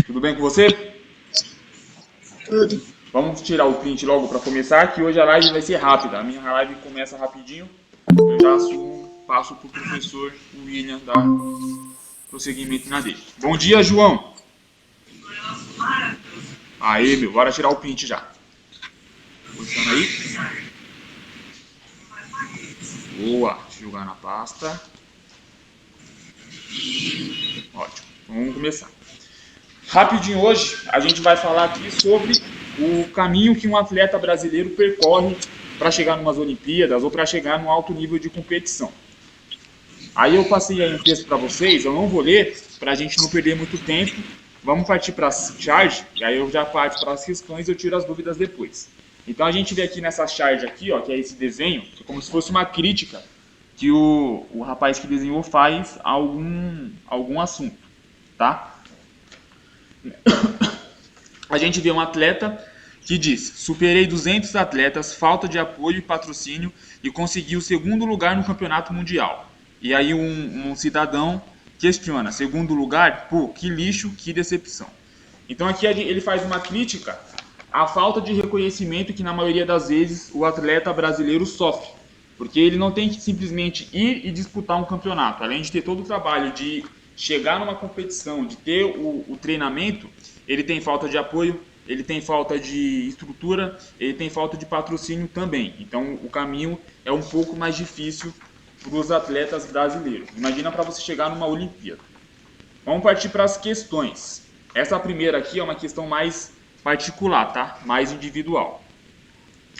Tudo bem com você? Tudo. Vamos tirar o print logo para começar, que hoje a live vai ser rápida. A minha live começa rapidinho. Eu já assumo, passo para o professor William dar prosseguimento na dele. Bom dia, João. Aí, meu, bora tirar o print já. Posiciona aí. Boa. Jogar na pasta. Ótimo. Vamos começar. Rapidinho hoje, a gente vai falar aqui sobre o caminho que um atleta brasileiro percorre para chegar em umas Olimpíadas ou para chegar num alto nível de competição. Aí eu passei aí um texto para vocês, eu não vou ler, para a gente não perder muito tempo. Vamos partir para as charge, e aí eu já parto para as questões e eu tiro as dúvidas depois. Então a gente vê aqui nessa charge aqui, ó, que é esse desenho, que é como se fosse uma crítica que o rapaz que desenhou faz a algum assunto, tá? A gente vê um atleta que diz: superei 200 atletas, falta de apoio e patrocínio e consegui o segundo lugar no campeonato mundial. E aí um cidadão questiona: segundo lugar? Pô, que lixo, que decepção. Então aqui ele faz uma crítica à falta de reconhecimento que na maioria das vezes o atleta brasileiro sofre. Porque ele não tem que simplesmente ir e disputar um campeonato. Além de ter todo o trabalho de chegar numa competição, de ter o treinamento, ele tem falta de apoio, ele tem falta de estrutura, ele tem falta de patrocínio também. Então o caminho é um pouco mais difícil para os atletas brasileiros. Imagina para você chegar numa Olimpíada. Vamos partir para as questões. Essa primeira aqui é uma questão mais particular, tá? Mais individual.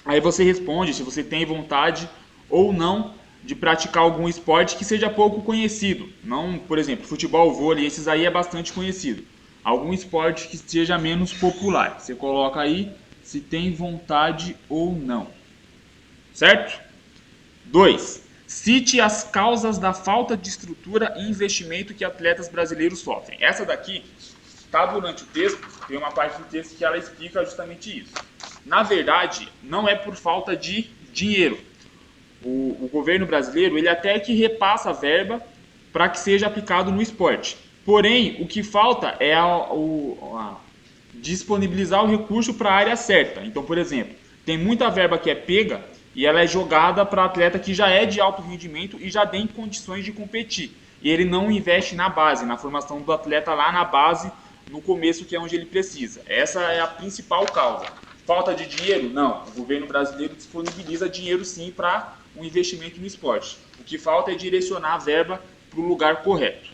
Aí você responde se você tem vontade ou não de praticar algum esporte que seja pouco conhecido. Não, por exemplo, futebol, vôlei, esses aí é bastante conhecido. Algum esporte que seja menos popular. Você coloca aí se tem vontade ou não. Certo? 2. Cite as causas da falta de estrutura e investimento que atletas brasileiros sofrem. Essa daqui está durante o texto, tem uma parte do texto que ela explica justamente isso. Na verdade, não é por falta de dinheiro. O governo brasileiro, ele até que repassa a verba para que seja aplicado no esporte. Porém, o que falta é disponibilizar o recurso para a área certa. Então, por exemplo, tem muita verba que é pega e ela é jogada para atleta que já é de alto rendimento e já tem condições de competir. E ele não investe na base, na formação do atleta lá na base, no começo, que é onde ele precisa. Essa é a principal causa. Falta de dinheiro? Não. O governo brasileiro disponibiliza dinheiro sim para um investimento no esporte. O que falta é direcionar a verba para o lugar correto.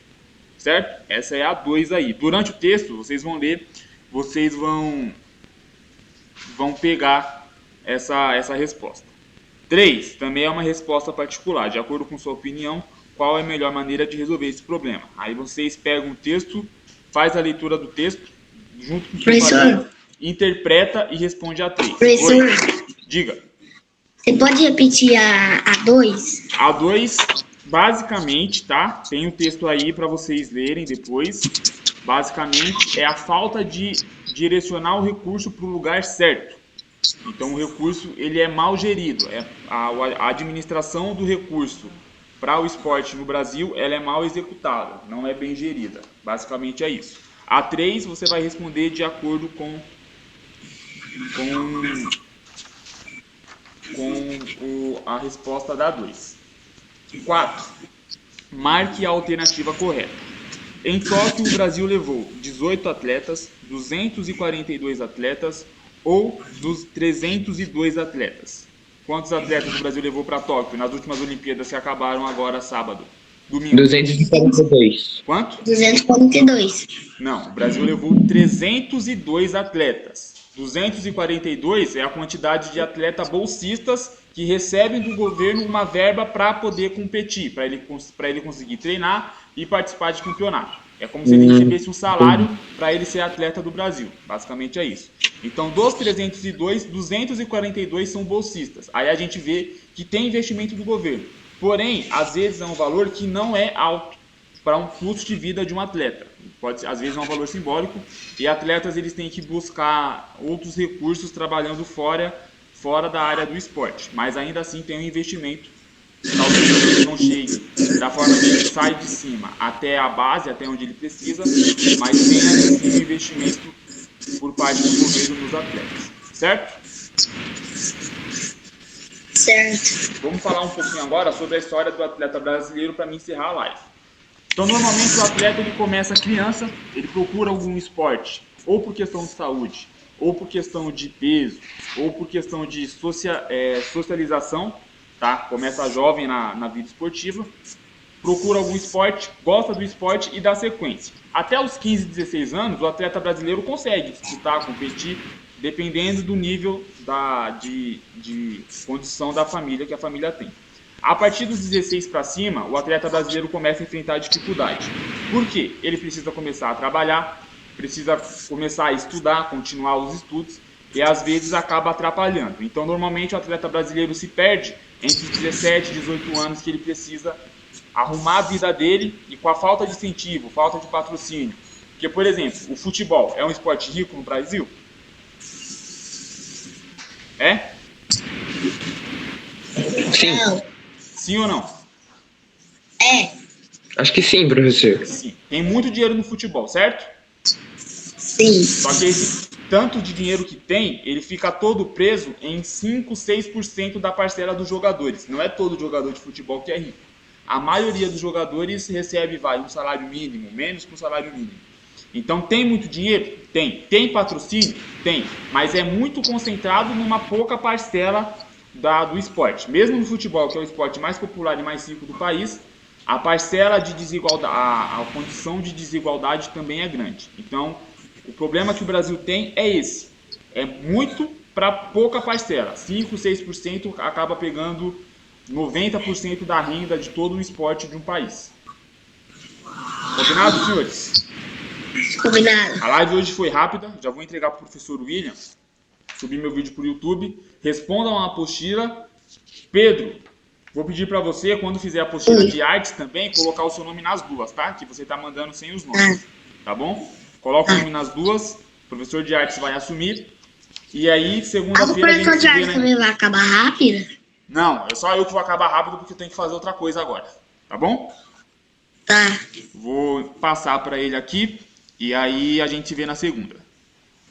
Certo? Essa é a 2 aí. Durante o texto, vocês vão ler, vocês vão pegar essa resposta. 3. Também é uma resposta particular. De acordo com sua opinião, qual é a melhor maneira de resolver esse problema? Aí vocês pegam o texto, faz a leitura do texto, junto com o seu interpreta e responde a 3. Professor, diga. Você pode repetir a 2? A 2, basicamente, tá? Tem o texto aí para vocês lerem depois. Basicamente, é a falta de direcionar o recurso para o lugar certo. Então, o recurso ele é mal gerido. A administração do recurso para o esporte no Brasil ela é mal executada, não é bem gerida. Basicamente é isso. A 3, você vai responder de acordo com a resposta da 2. 4. Marque a alternativa correta. Em Tóquio, o Brasil levou 18 atletas, 242 atletas ou dos 302 atletas. Quantos atletas o Brasil levou para Tóquio nas últimas Olimpíadas que acabaram agora sábado? Domingo. 242. Quanto? 242. Não, o Brasil levou 302 atletas. 242 é a quantidade de atletas bolsistas que recebem do governo uma verba para poder competir, para ele conseguir treinar e participar de campeonato. É como se ele recebesse um salário para ele ser atleta do Brasil. Basicamente é isso. Então, dos 302, 242 são bolsistas. Aí a gente vê que tem investimento do governo. Porém, às vezes é um valor que não é alto para um custo de vida de um atleta. Às vezes é um valor simbólico e atletas eles têm que buscar outros recursos trabalhando fora da área do esporte. Mas ainda assim tem um investimento talvez ele não chegue da forma que ele sai de cima até a base, até onde ele precisa, mas tenha esse investimento por parte do governo nos atletas, certo? Certo. Vamos falar um pouquinho agora sobre a história do atleta brasileiro para me encerrar a live. Então, normalmente o atleta ele começa criança, ele procura algum esporte, ou por questão de saúde, ou por questão de peso, ou por questão de socialização, tá? Começa jovem na vida esportiva, procura algum esporte, gosta do esporte e dá sequência. Até os 15, 16 anos, o atleta brasileiro consegue disputar, competir, dependendo do nível de condição da família que a família tem. A partir dos 16 para cima, o atleta brasileiro começa a enfrentar dificuldade. Por quê? Ele precisa começar a trabalhar, precisa começar a estudar, continuar os estudos, e às vezes acaba atrapalhando. Então, normalmente, o atleta brasileiro se perde entre os 17 e 18 anos, que ele precisa arrumar a vida dele, e com a falta de incentivo, falta de patrocínio. Porque, por exemplo, o futebol é um esporte rico no Brasil? É? Sim, Não. Sim ou não? É. acho que sim, professor. Sim. Tem muito dinheiro no futebol, certo? Sim. Só que esse tanto de dinheiro que tem, ele fica todo preso em 5, 6% da parcela dos jogadores. Não é todo jogador de futebol que é rico. A maioria dos jogadores recebe, um salário mínimo, menos que um salário mínimo. Então, tem muito dinheiro? Tem. Tem patrocínio? Tem. Mas é muito concentrado numa pouca parcela do esporte. Mesmo no futebol, que é o esporte mais popular e mais rico do país, a parcela de desigualdade, a condição de desigualdade também é grande. Então, o problema que o Brasil tem é esse. É muito para pouca parcela. 5, 6% acaba pegando 90% da renda de todo o esporte de um país. Combinado, senhores? Combinado. A live hoje foi rápida. Já vou entregar para o professor William. Subir meu vídeo para o YouTube. Respondam a apostila. Pedro, vou pedir para você, quando fizer a apostila de artes também, colocar o seu nome nas duas, tá? Que você está mandando sem os nomes. Tá bom? Coloca o nome nas duas. O professor de artes vai assumir. E aí, O segunda-feira a gente professor de se vê, arte né? também vai acabar rápido? Não, é só eu que vou acabar rápido porque eu tenho que fazer outra coisa agora. Tá bom? Tá. Vou passar para ele aqui e aí a gente se vê na segunda.